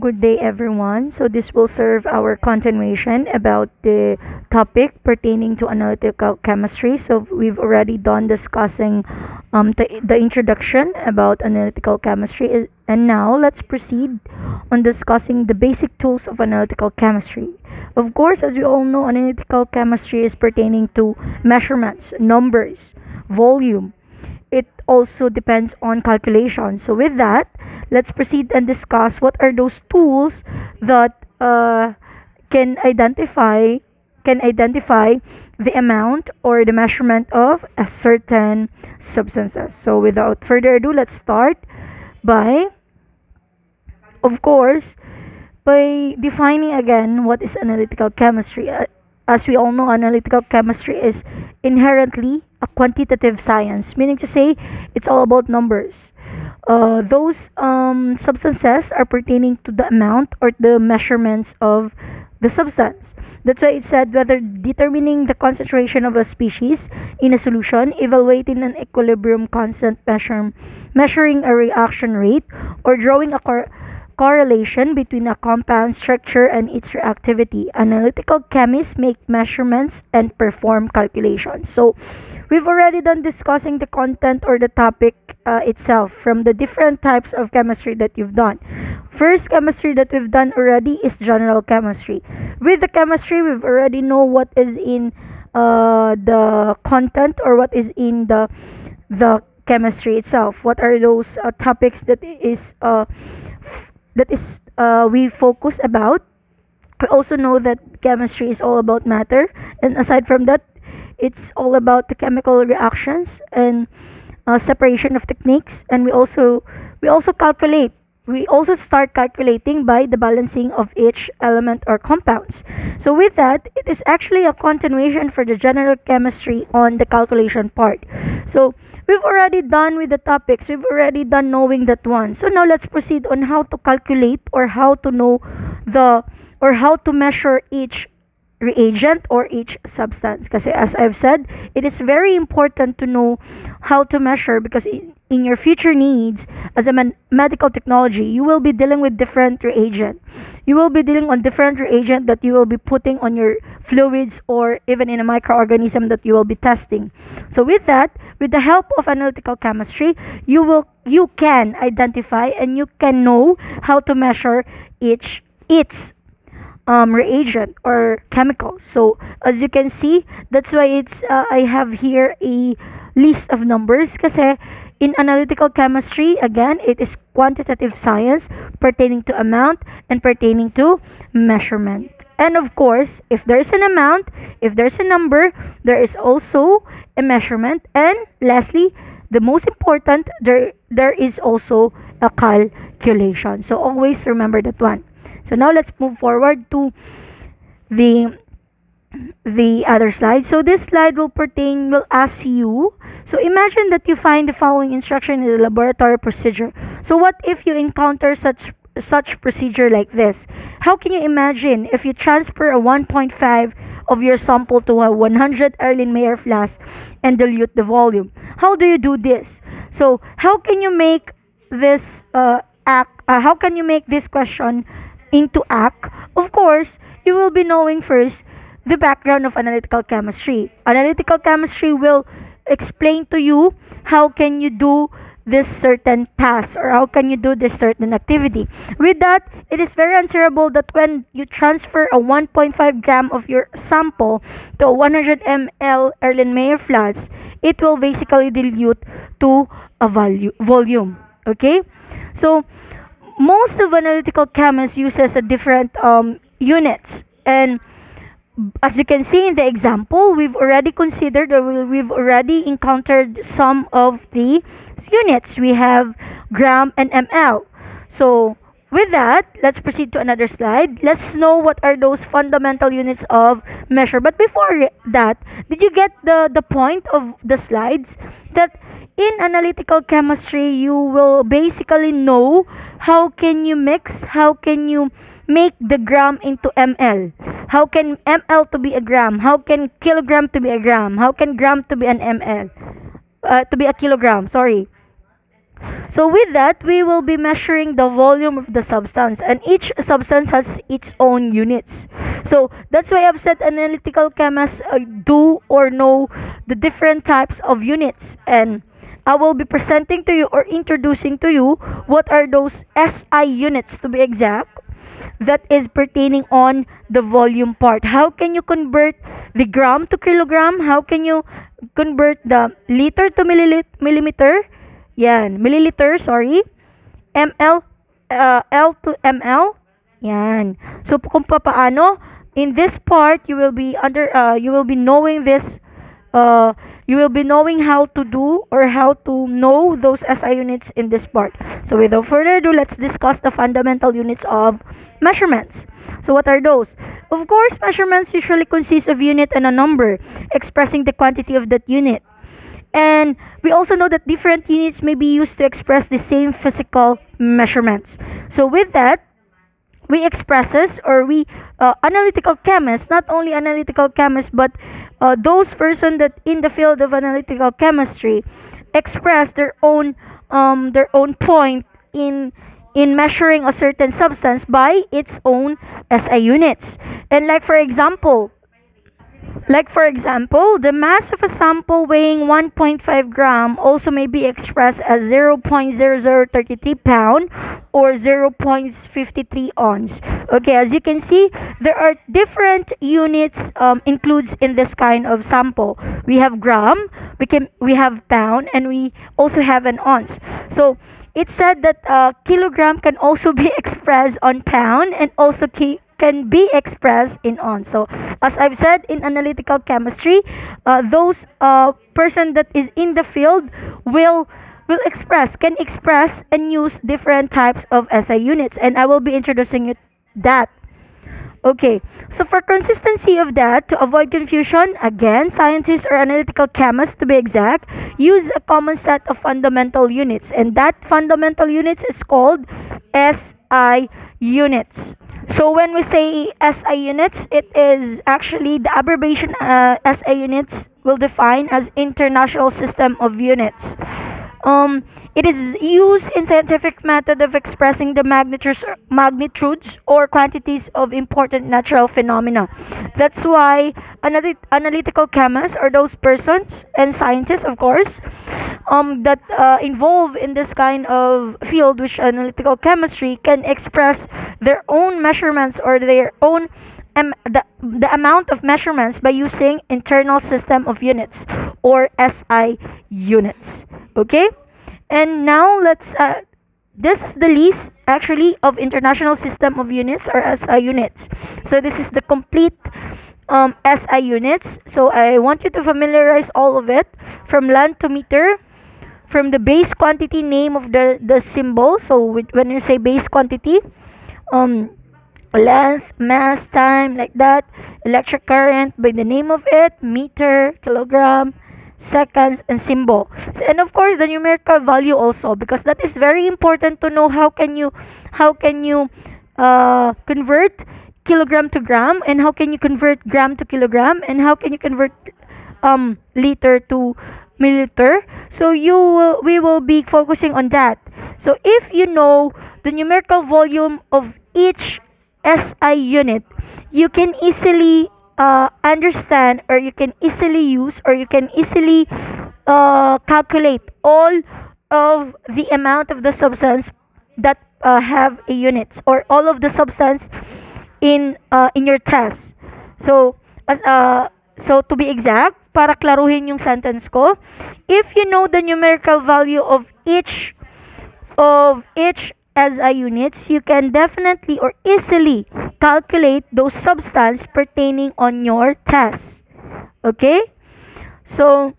Good day, everyone. So, this will serve our continuation about the topic pertaining to analytical chemistry. So, we've already done discussing the introduction about analytical chemistry, and now let's proceed on discussing the basic tools of analytical chemistry. Of course, as we all know, analytical chemistry is pertaining to measurements, numbers, volume. It also depends on calculation. So, with that, let's proceed and discuss what are those tools that can identify can identify the amount or the measurement of a certain substances. So, without further ado, let's start by, of course, by defining again what is analytical chemistry. As we all know, analytical chemistry is inherently a quantitative science, meaning to say it's all about numbers. Those substances are pertaining to the amount or the measurements of the substance. That's why it said whether determining the concentration of a species in a solution, evaluating an equilibrium constant measuring a reaction rate, or drawing a correlation between a compound structure and its reactivity. Analytical chemists make measurements and perform calculations. So, we've already done discussing the content or the topic itself from the different types of chemistry that you've done. First chemistry that we've done already is general chemistry. With the chemistry, we've already know what is in the content or what is in the chemistry itself. What are those topics that is we focus about. We also know that chemistry is all about matter, and aside from that, it's all about the chemical reactions and separation of techniques. And we also calculate. We also start calculating by the balancing of each element or compounds. So with that, it is actually a continuation for the general chemistry on the calculation part. So we've already done with the topics. We've already done knowing that one. So now let's proceed on how to calculate or how to know the or how to measure each reagent or each substance. Kasi as I've said, it is very important to know how to measure because in your future needs as a medical technology, you will be dealing with different reagent. You will be dealing on different reagent that you will be putting on your fluids or even in a microorganism that you will be testing. So with that, with the help of analytical chemistry, you can identify and you can know how to measure its reagent or chemicals. So as you can see, that's why it's I have here a list of numbers kasi in analytical chemistry, again, it is quantitative science pertaining to amount and pertaining to measurement. And of course, if there's an amount, if there's a number, there is also a measurement. And lastly, the most important, there is also a calculation. So always remember that one. So now let's move forward to the the other slide. So this slide will ask you. So imagine that you find the following instruction in the laboratory procedure. So what if you encounter such procedure like this? How can you imagine if you transfer a 1.5 of your sample to a 100 Erlenmeyer flask and dilute the volume? How do you do this? So how can you make this how can you make this question into act? Of course, you will be knowing first the background of analytical chemistry. Analytical chemistry will explain to you how can you do this certain task or how can you do this certain activity. With that, it is very answerable that when you transfer a 1.5 gram of your sample to a 100 ml Erlenmeyer flask, it will basically dilute to a volume. Okay? So, most of analytical chemists uses a different units, and as you can see in the example, we've already considered or we've already encountered some of the units. We have gram and ml. So with that, let's proceed to another slide. Let's know what are those fundamental units of measure. But before that, did you get the point of the slides? That in analytical chemistry, you will basically know how can you mix, how can you make the gram into ml. How can ml to be a gram? How can kilogram to be a gram? How can gram to be an ml? To be a kilogram, sorry. So with that, we will be measuring the volume of the substance, and each substance has its own units. So that's why I've said analytical chemists do or know the different types of units, and I will be presenting to you or introducing to you what are those SI units to be exact, that is pertaining on the volume part. How can you convert the gram to kilogram? How can you convert the liter to millimeter? Yan, milliliter, sorry. ML, L to ML. Yan. So kung paano, in this part you will be knowing this, you will be knowing how to do or how to know those SI units in this part. So without further ado, let's discuss the fundamental units of measurements. So what are those? Of course, measurements usually consist of unit and a number expressing the quantity of that unit. And we also know that different units may be used to express the same physical measurements. So with that, we expresses or we analytical chemists, not only analytical chemists, but those person that in the field of analytical chemistry express their own point in measuring a certain substance by its own SI units. And like for example, the mass of a sample weighing 1.5 gram also may be expressed as 0.0033 pound or 0.53 ounce. Okay, as you can see, there are different units includes in this kind of sample. We have gram, we have pound, and we also have an ounce. So it said that kilogram can also be expressed on pound and also can be expressed in ounce. So as I've said in analytical chemistry, those person that is in the field can express and use different types of SI units, and I will be introducing you that. Okay, so for consistency of that, to avoid confusion, again, scientists or analytical chemists to be exact, use a common set of fundamental units, and that fundamental units is called SI units. So when we say SI units, it is actually the abbreviation SI units will define as International System of Units. It is used in scientific method of expressing the magnitudes or quantities of important natural phenomena. That's why analytical chemists are those persons and scientists, of course, that involve in this kind of field, which analytical chemistry can express their own measurements or their own the amount of measurements by using internal system of units or SI units. Okay, and now this is the list actually of international system of units or SI units. So this is the complete SI units. So I want you to familiarize all of it, from land to meter, from the base quantity name of the symbol. So when you say base quantity, um length, mass, time, like that, electric current by the name of it, meter, kilogram, seconds, and symbol. So, and of course the numerical value also, because that is very important to know how can you convert kilogram to gram, and how can you convert gram to kilogram, and how can you convert liter to milliliter. So we will be focusing on that. So if you know the numerical volume of each SI unit, you can easily understand, or you can easily use, or you can easily calculate all of the amount of the substance that have a units, or all of the substance in your test. So as so to be exact, para klaruhin yung sentence ko, if you know the numerical value of each SI units, you can definitely or easily calculate those substance pertaining on your test. Okay? So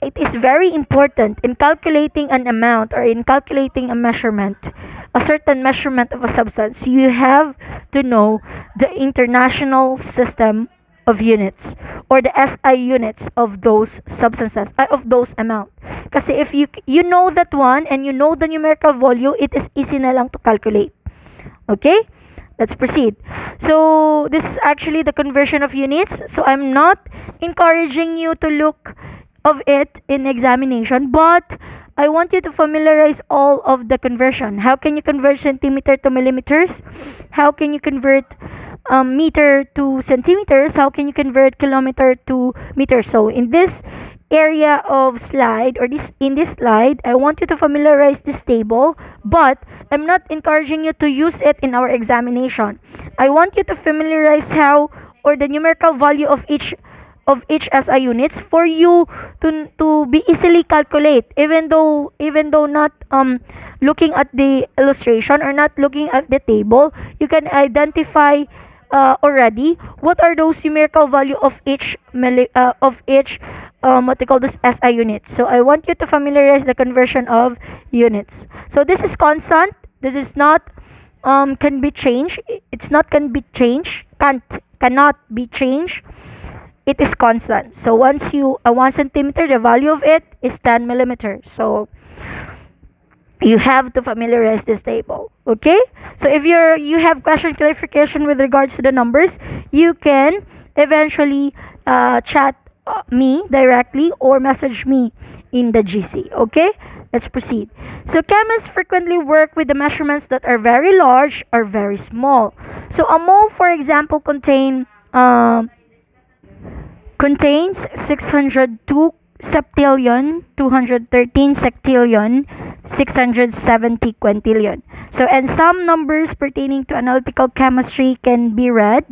it is very important in calculating an amount or in calculating a certain measurement of a substance. You have to know the international system of units or the SI units of those substances, of those amount. Kasi if you know that one and you know the numerical value, it is easy na lang to calculate. Okay? Let's proceed. So this is actually the conversion of units. So I'm not encouraging you to look of it in examination, but I want you to familiarize all of the conversion. How can you convert centimeter to millimeters? How can you convert meter to centimeters? How can you convert kilometer to meters? So in this area of slide, or this in this slide, I want you to familiarize this table, but I'm not encouraging you to use it in our examination. I want you to familiarize how, or the numerical value of each SI units for you to be easily calculate, even though not looking at the illustration or not looking at the table. You can identify already what are those numerical value of each what they call this SI unit. So I want you to familiarize the conversion of units. So this is constant. This is not can be changed. It's not can be changed. Cannot be changed. It is constant. So once you 1 centimeter, the value of it is 10 millimeters. So you have to familiarize this table. Okay, so if you have question clarification with regards to the numbers, you can eventually chat me directly or message me in the GC. Okay, let's proceed. So chemists frequently work with the measurements that are very large or very small. So a mole, for example, contains 602 septillion, 213 sectillion, 670 quintillion. So, and some numbers pertaining to analytical chemistry can be read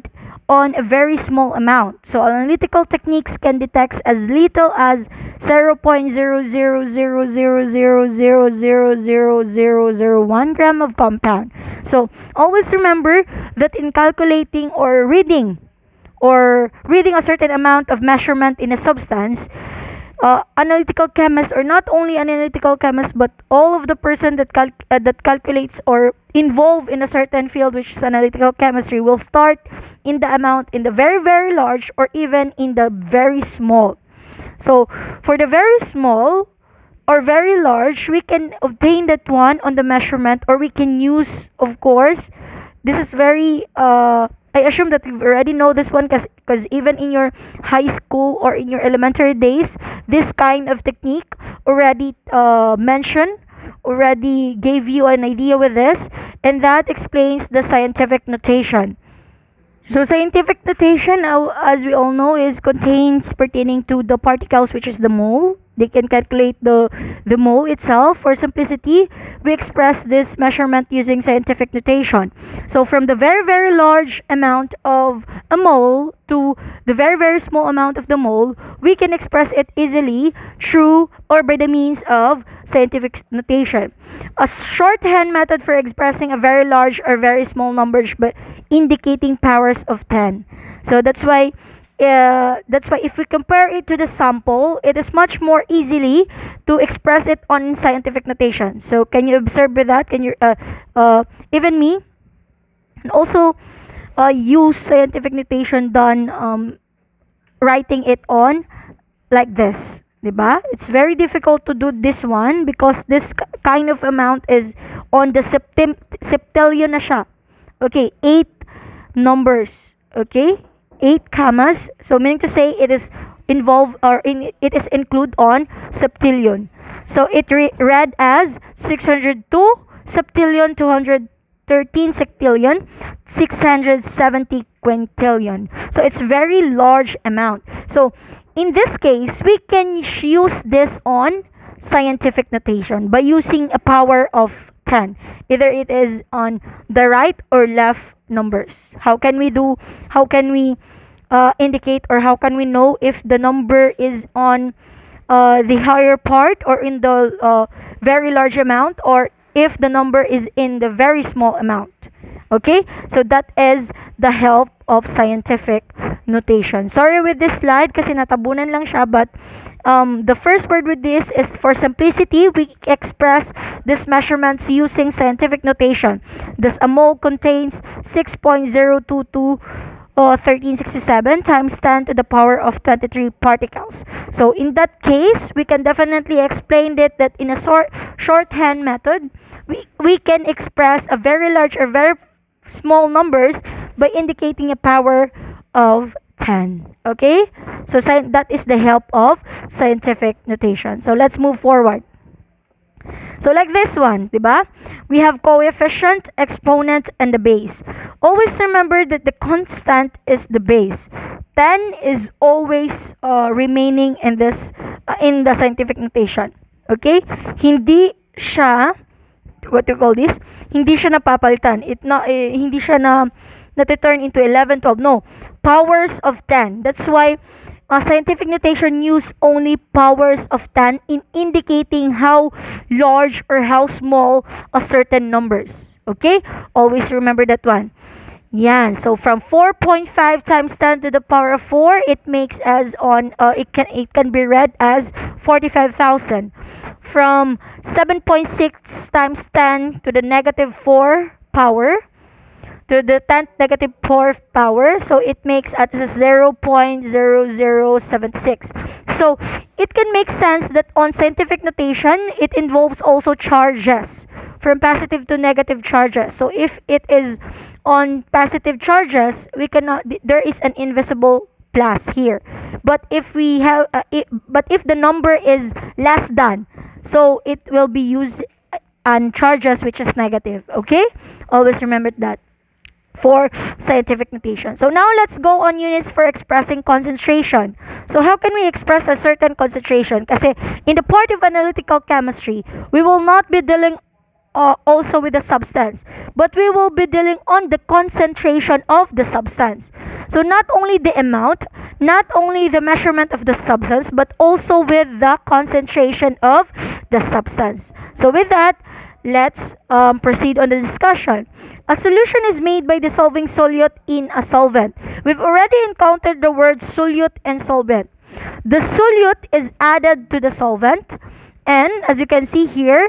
on a very small amount. So, analytical techniques can detect as little as 0.00000000001 gram of compound. So, always remember that in calculating or reading a certain amount of measurement in a substance, analytical chemists, or not only analytical chemists, but all of the person that calculates or involved in a certain field, which is analytical chemistry, will start in the amount in the very very large or even in the very small. So for the very small or very large, we can obtain that one on the measurement, or we can use, of course, this is very I assume that you already know this one, because even in your high school or in your elementary days, this kind of technique already mentioned, already gave you an idea with this, and that explains the scientific notation. So scientific notation, as we all know, is contains pertaining to the particles, which is the mole. They can calculate the mole itself. For simplicity, we express this measurement using scientific notation. So from the very very large amount of a mole to the very very small amount of the mole, we can express it easily through or by the means of scientific notation. A shorthand method for expressing a very large or very small numbers, but indicating powers of 10. So that's why if we compare it to the sample, it is much more easily to express it on scientific notation. So can you observe with that? Can you even me, and also use scientific notation done writing it on like this, diba? It's very difficult to do this one because this kind of amount is on the septillion na siya. Okay, 8 numbers. Okay, 8 commas. So meaning to say it is involved, or it is include on septillion. So it read as 602 septillion, 213 sectillion, 670 quintillion. So it's very large amount. So in this case, we can use this on scientific notation by using a power of 10. Either it is on the right or left numbers. How can we indicate, or how can we know if the number is on the higher part or in the very large amount, or if the number is in the very small amount? Okay, so that is the help of scientific notation. Sorry with this slide kasi natabunan lang siya, but the first word with this is, for simplicity, we express these measurements using scientific notation. Thus, a mole contains 6.022 1367 times 10 to the power of 23 particles. So in that case, we can definitely explain it that in a shorthand method, we can express a very large or very small numbers by indicating a power of 10. Okay, so that is the help of scientific notation. So let's move forward. So like this one, diba? We have coefficient, exponent, and the base. Always remember that the constant is the base. 10 is always remaining in this in the scientific notation. Okay? Hindi siya what you call this? Hindi siya napapalitan. Hindi siya na turn into 11, 12. No. Powers of 10. That's why scientific notation use only powers of 10 in indicating how large or how small a certain numbers. Okay? Always remember that one. Yan. So from 4.5 times 10 to the power of 4, it makes as on it can be read as 45,000. From 7.6 times 10 to the negative 4 power to the 10th negative 4th power, so it makes at 0.0076. So it can make sense that on scientific notation it involves also charges from positive to negative charges. So if it is on positive charges, we cannot there is an invisible plus here. But if we have but if the number is less than, so it will be used on charges which is negative. Okay, always remember that for scientific notation. So now let's go on units for expressing concentration. So how can we express a certain concentration? Kasi in the part of analytical chemistry, we will not be dealing also with the substance, but we will be dealing on the concentration of the substance. So not only the amount, not only the measurement of the substance, but also with the concentration of the substance. So with that, let's proceed on the discussion. A solution is made by dissolving solute in a solvent. We've already encountered the words solute and solvent. The solute is added to the solvent, and as you can see here,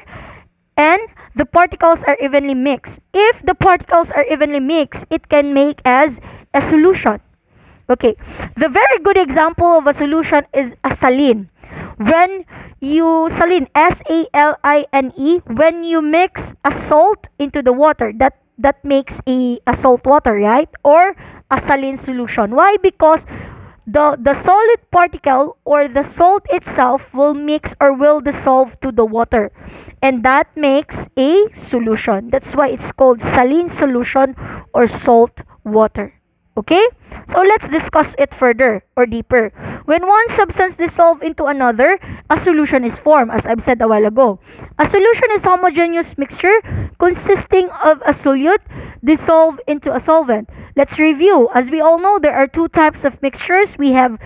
and the particles are evenly mixed. If the particles are evenly mixed, it can make as a solution. Okay, the very good example of a solution is a saline. When you saline, saline, when you mix a salt into the water, that makes a salt water, right? Or a saline solution. Why? Because the solid particle or the salt itself will mix or will dissolve to the water, and that makes a solution. That's why it's called saline solution or salt water. Okay, so let's discuss it further or deeper. When one substance dissolves into another, a solution is formed, as I've said a while ago. A solution is homogeneous mixture consisting of a solute dissolved into a solvent. Let's review. As we all know, there are two types of mixtures. We have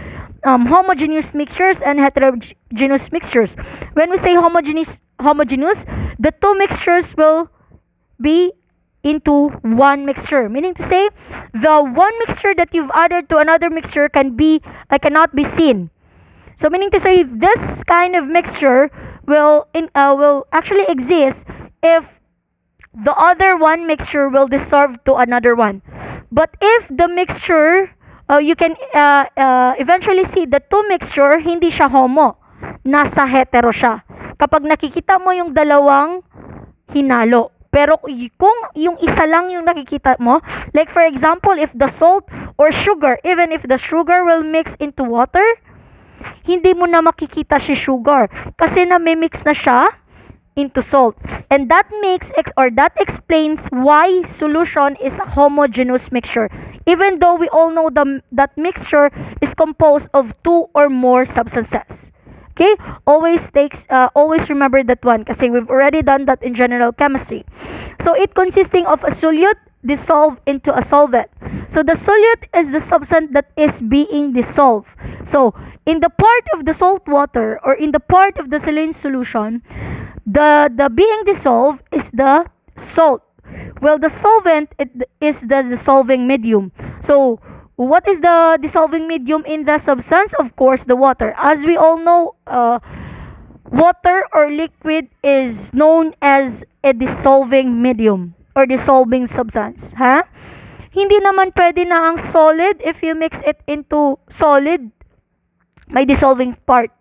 homogeneous mixtures and heterogeneous mixtures. When we say homogeneous, the two mixtures will be into one mixture, meaning to say the one mixture that you've added to another mixture cannot be seen. So meaning to say this kind of mixture will actually exist if the other one mixture will dissolve to another one. But if the mixture you can eventually see the two mixture hindi siya homo, nasa hetero siya kapag nakikita mo yung dalawang hinalo. Pero kung yung isa lang yung nakikita mo, like for example, if the salt or sugar, even if the sugar will mix into water, hindi mo na makikita si sugar kasi na-mix na siya into salt. And that explains why solution is a homogeneous mixture. Even though we all know that mixture is composed of two or more substances. Okay? Always remember that one kasi we've already done that in general chemistry. So it consisting of a solute dissolved into a solvent. So the solute is the substance that is being dissolved. So in the part of the salt water or in the part of the saline solution, the being dissolved is the salt. Well, the solvent is the dissolving medium. So what is the dissolving medium in the substance? Of course, the water. As we all know, water or liquid is known as a dissolving medium or dissolving substance. Hindi naman pwede na ang solid if you mix it into solid, may dissolving part.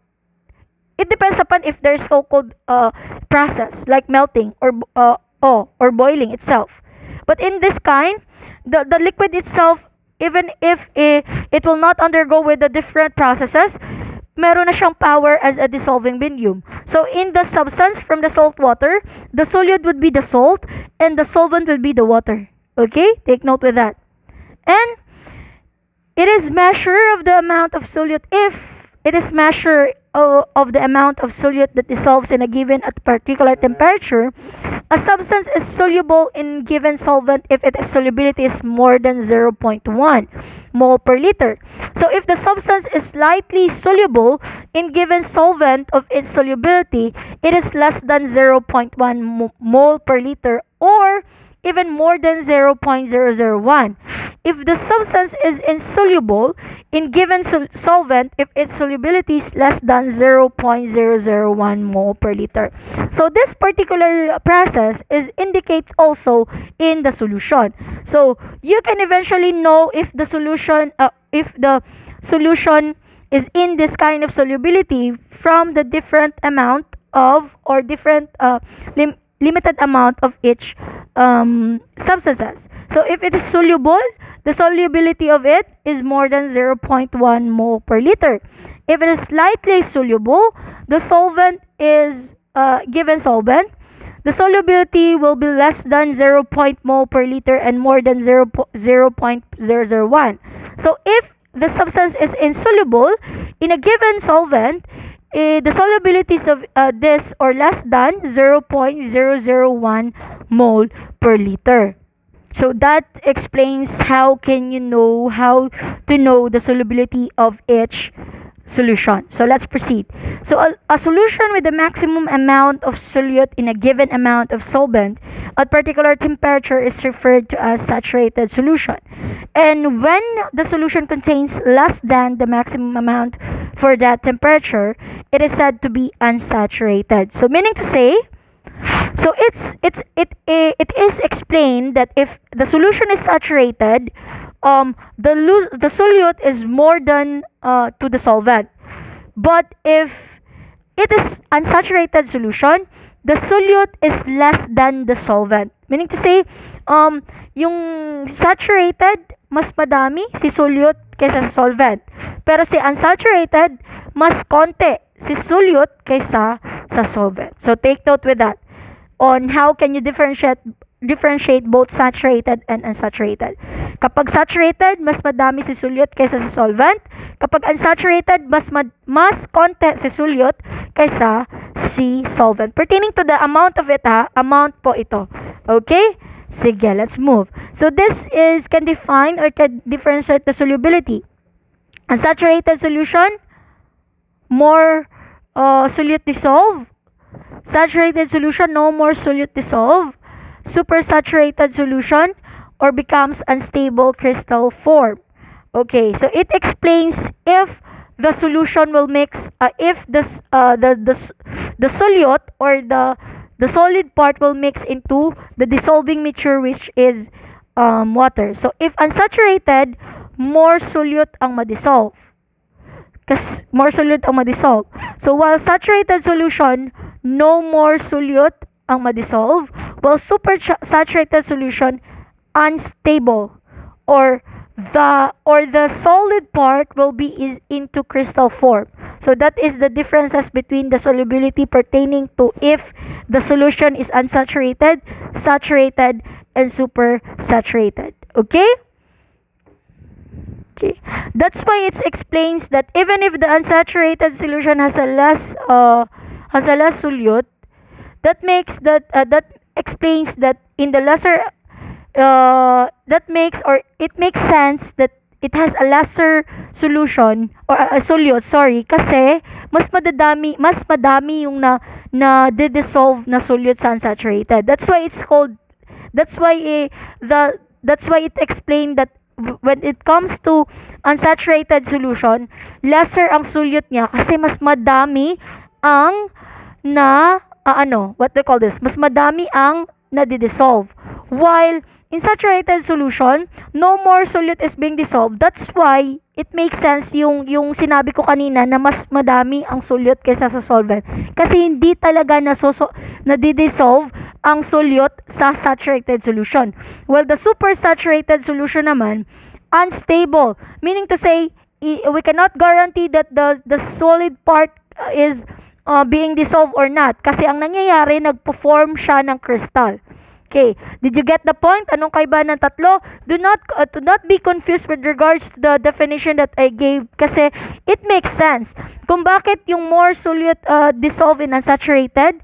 It depends upon if there's so-called process like melting or boiling itself. But in this kind, the liquid itself, even if it will not undergo with the different processes, meron na siyang power as a dissolving medium. So in the substance from the salt water, the solute would be the salt and the solvent will be the water. Okay? Take note with that. And it is measure of the amount of solute if it is measure of the amount of solute that dissolves in a given at particular temperature. A substance is soluble in given solvent if its solubility is more than 0.1 mole per liter. So if the substance is slightly soluble in given solvent of its solubility, it is less than 0.1 mole per liter or even more than 0.001. If the substance is insoluble in given solvent, if its solubility is less than 0.001 mole per liter. So this particular process indicates also in the solution. So you can eventually know if the solution is in this kind of solubility from the different amount of or different limited amount of each substances. So if it is soluble, the solubility of it is more than 0.1 mole per liter. If it is slightly soluble, the solvent is given solvent, the solubility will be less than 0. Mole per liter and more than 0.001. So if the substance is insoluble in a given solvent, the solubilities of this or less than 0.001 mole per liter. So that explains how to know the solubility of each solution. So let's proceed. So a solution with the maximum amount of solute in a given amount of solvent at particular temperature is referred to as saturated solution. And when the solution contains less than the maximum amount for that temperature, it is said to be unsaturated. So meaning to say, so it is explained that if the solution is saturated, the solute is more than to the solvent. But if it is unsaturated solution, the solute is less than the solvent. Meaning to say, yung saturated, mas madami si solute kaysa sa solvent. Pero si unsaturated, mas konti si solute kaysa sa solvent. So take note with that on how can you differentiate both saturated and unsaturated. Kapag saturated, mas madami si solute kaysa sa solvent. Kapag unsaturated, mas konti si solute kaysa si solvent. Pertaining to the amount of it, amount po ito. Okay? Sige, let's move. So this can define or can differentiate the solubility. Unsaturated solution, more solute dissolve. Saturated solution, no more solute dissolve. Supersaturated solution or becomes unstable crystal form. Okay, so it explains if the solution will mix, if the solute or the solid part will mix into the dissolving mixture which is water. So if unsaturated, more solute ang ma-dissolve. More solute ang ma-dissolve. So while saturated solution, no more solute ang ma-dissolve, while supersaturated solution, unstable or the solid part will be into crystal form. So that is the differences between the solubility pertaining to if the solution is unsaturated, saturated, and supersaturated. Okay? Okay. That's why it explains that even if the unsaturated solution has a less solute, that explains that in the lesser it makes sense that it has a lesser solution or a solute, kasi mas madami yung na dissolve na solute sa unsaturated. That's why it explained that when it comes to unsaturated solution, lesser ang solute niya kasi mas madami ang mas madami ang nadi-dissolve. While in saturated solution, no more solute is being dissolved. That's why it makes sense yung sinabi ko kanina na mas madami ang solute kaysa sa solvent. Kasi hindi talaga nadi-dissolve ang solute sa saturated solution. While the supersaturated solution naman, unstable. Meaning to say, we cannot guarantee that the solid part is being dissolved or not. Kasi ang nangyayari, nagpo-form siya ng crystal. Okay, did you get the point? Anong kaiba ng tatlo? Do not be confused with regards to the definition that I gave kasi it makes sense. Kung bakit yung more solute dissolve in unsaturated,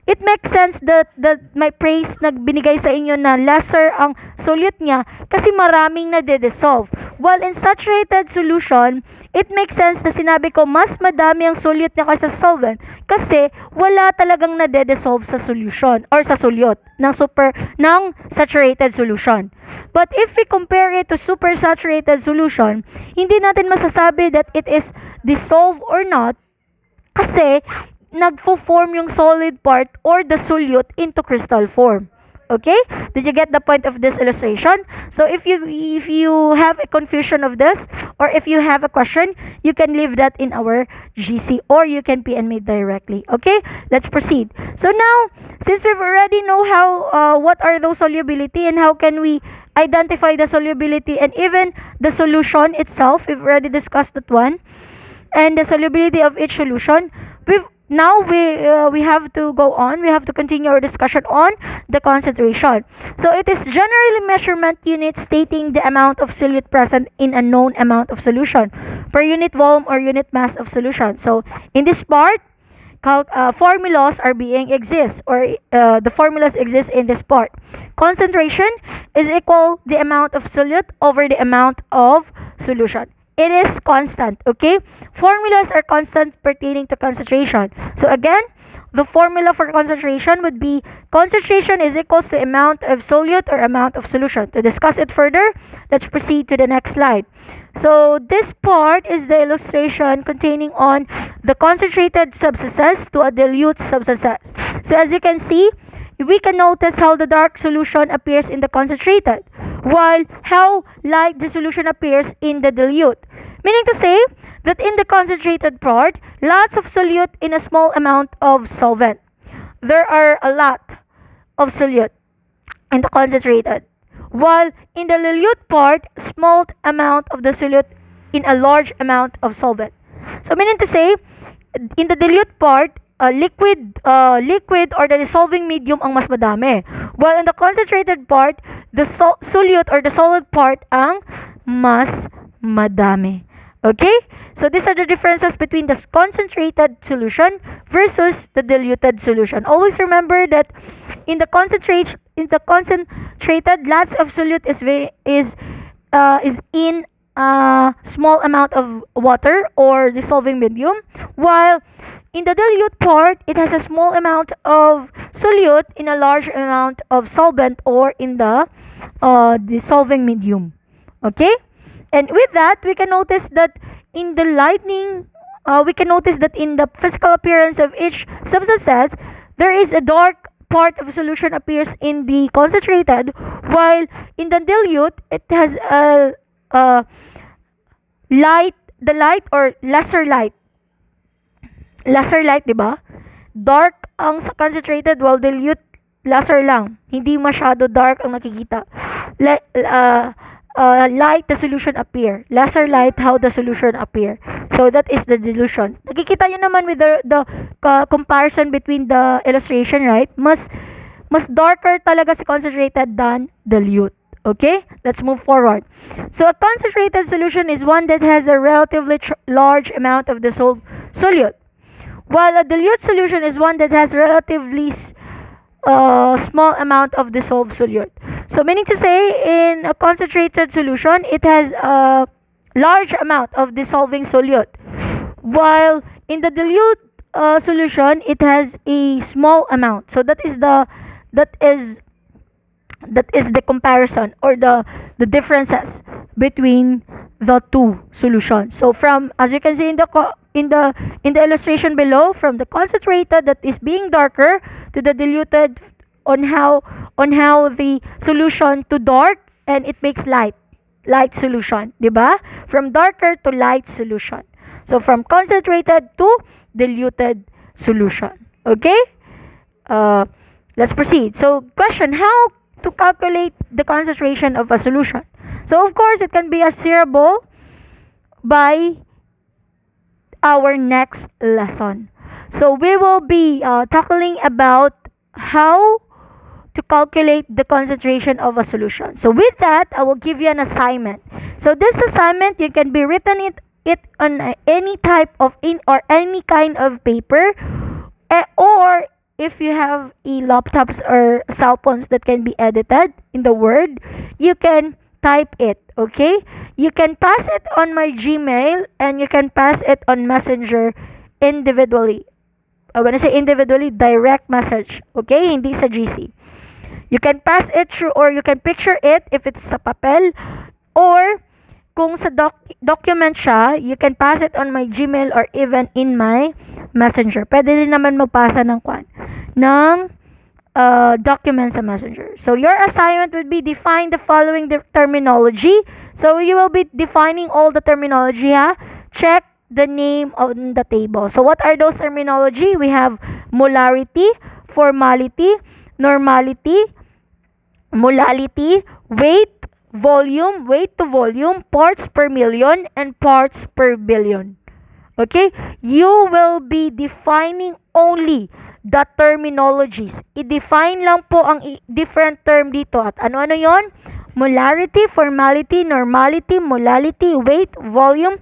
it makes sense that my praise na binigay sa inyo na lesser ang solute niya kasi maraming nade-dissolve. While in saturated solution, it makes sense na sinabi ko mas madami ang solute niya kaysa solvent kasi wala talagang nade-dissolve sa solution or sa solute ng saturated solution. But if we compare it to supersaturated solution, hindi natin masasabi that it is dissolved or not kasi nagfo-form yung solid part or the solute into crystal form. Okay? Did you get the point of this illustration? So if you have a confusion of this or if you have a question, you can leave that in our GC or you can PM me directly. Okay? Let's proceed. So now, since we've already know how what are those solubility and how can we identify the solubility and even the solution itself, we've already discussed that one, and the solubility of each solution, now we have to go on. We have to continue our discussion on the concentration. So it is generally measurement unit stating the amount of solute present in a known amount of solution per unit volume or unit mass of solution. So in this part, formulas are being exist or the formulas exist in this part. Concentration is equal the amount of solute over the amount of solution. It is constant, okay? Formulas are constant pertaining to concentration. So again, the formula for concentration would be concentration is equals to amount of solute or amount of solution. To discuss it further, let's proceed to the next slide. So this part is the illustration containing on the concentrated substances to a dilute substances. So as you can see, we can notice how the dark solution appears in the concentrated, while how light the solution appears in the dilute. Meaning to say that in the concentrated part, lots of solute in a small amount of solvent. There are a lot of solute in the concentrated, while in the dilute part, small amount of the solute in a large amount of solvent. So meaning to say, in the dilute part, liquid or the dissolving medium ang mas madami. While in the concentrated part, the solute or the solid part ang mas madami. Okay? So these are the differences between the concentrated solution versus the diluted solution. Always remember that in the concentrated, lots of solute is in a small amount of water or dissolving medium, while in the dilute part, it has a small amount of solute in a large amount of solvent or in the dissolving medium. Okay? And with that, we can notice that in the we can notice that in the physical appearance of each substance, there is a dark part of solution appears in the concentrated, while in the dilute, it has a light or lesser light. Lesser light, di ba? Dark ang sa concentrated, while dilute, lesser lang. Hindi masyado dark ang nakikita. Light the solution appear. Lesser light how the solution appear. So that is the dilution. Nakikita nyo naman with the comparison between the illustration, right? Mas darker talaga si concentrated than dilute. Okay? Let's move forward. So a concentrated solution is one that has a relatively large amount of dissolved solute, while a dilute solution is one that has relatively small amount of dissolved solute. So meaning to say, in a concentrated solution, it has a large amount of dissolving solute, while in the dilute solution, it has a small amount. So that is the comparison or the differences between the two solutions. So from, as you can see in the illustration below, from the concentrated that is being darker to the diluted, on how the solution to dark and it makes light solution, di ba? From darker to light solution. So from concentrated to diluted solution. Okay? Let's proceed. So question, how to calculate the concentration of a solution? So of course it can be achievable by our next lesson. So we will be tackling about how to calculate the concentration of a solution. So with that, I will give you an assignment. So this assignment, you can be written it on any type of or any kind of paper, or if you have laptops or cell phones that can be edited in the Word, you can type it, okay? You can pass it on my Gmail and you can pass it on Messenger individually. When I say individually, direct message, okay? Hindi sa GC. You can pass it through, or you can picture it if it's sa papel, or kung sa document siya, you can pass it on my Gmail or even in my Messenger. Pwede din naman magpasa ng document sa Messenger. So your assignment would be define the following terminology. So you will be defining all the terminology, ha? Check the name on the table. So what are those terminology? We have molarity, formality, normality, molality, weight, volume, weight to volume, parts per million, and parts per billion. Okay? You will be defining only the terminologies. I-define lang po ang different term dito. At ano-ano yon? Molarity, formality, normality, molality, weight, volume,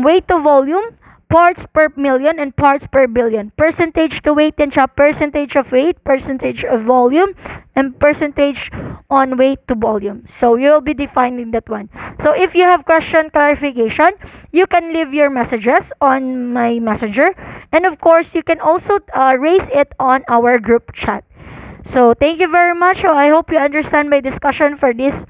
weight to volume, parts per million, and parts per billion. Percentage to weight yan siya. Percentage of weight, percentage of volume, and percentage on weight to volume. So you'll be defining that one. So if you have question, clarification, you can leave your messages on my messenger. And of course, you can also raise it on our group chat. So thank you very much. So I hope you understand my discussion for this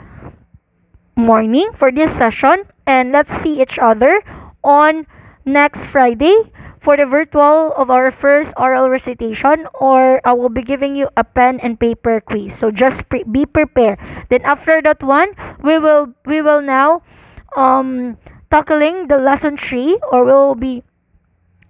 morning, for this session. And let's see each other on next Friday for the virtual of our first oral recitation, or I will be giving you a pen and paper quiz. So just be prepared. Then after that one, we will now tackling the lesson 3, or we will be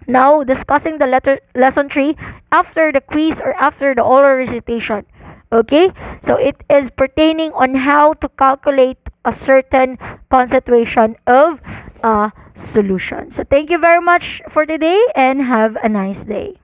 now discussing the lesson 3 after the quiz or after the oral recitation. Okay? So it is pertaining on how to calculate a certain concentration of a solution. So thank you very much for today and have a nice day.